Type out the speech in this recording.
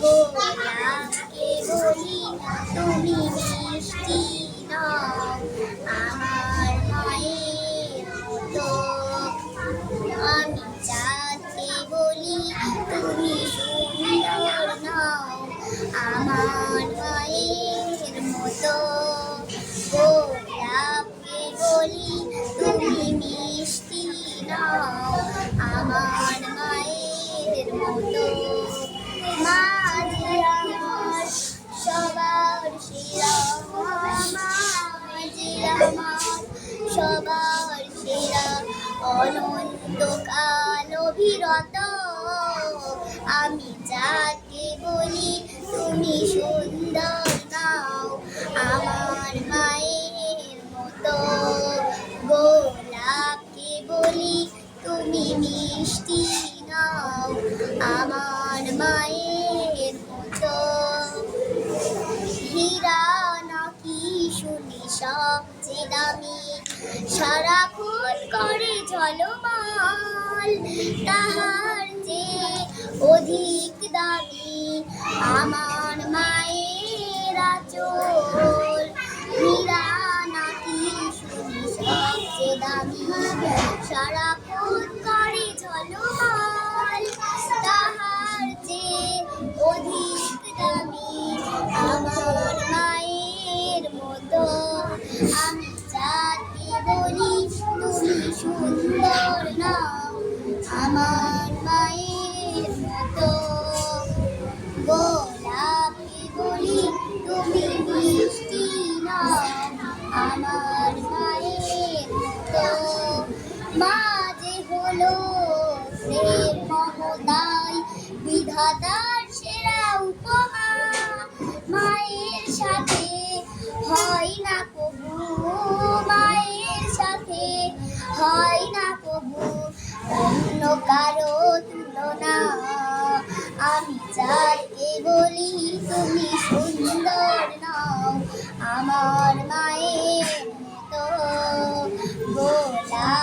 গোলাপকে বলি তুমি মিষ্টি নও, আমার মায়ের মতো। আমি চাঁদকে বলি তুমি সুন্দর নও, আমার মায়ের মতো। গোলাপকে বলি তুমি মিষ্টি নও, আমার মায়ের মতো। মা যে আমার সবার সেরা, মা যে আমার সবার সেরা, অনন্তকাল অবিরত। আমি যাকে বলি তুমি সুন্দর নও, আমার মায়ের মতো। গোলাপকে বলি তুমি মিষ্টি নও, আমার মায়ের মতো। হীরা নাকি শুনি সবচেয়ে দামি, সারাক্ষণ করে ঝলমল, তাহার চেয়ে অধিক দামি আমার মায়ের আঁচল। হীরা নাকি শুনি সবচেয়ে দামি, সারাক্ষণ করে ঝলমল, তাহার চেয়ে অধিক দামি আমার মায়ের মতো। আমি যাকে বলি তুমি সুন্দর নও, আমার মায়ের মতো। গোলাপকে বলি তুমি মিষ্টি নও, আমার মায়ের মতো। মা যে হলো প্রেম মহোদয়, বিধাতার সেরা উপমা। মায়ের সাথে হয় না কবু, মায়ের সাথে হয় না কবু অন্য কারো তুলনা। আমি যাকে বলি তুমি সুন্দর নও, আমার মায়ের মতো। গোলাপ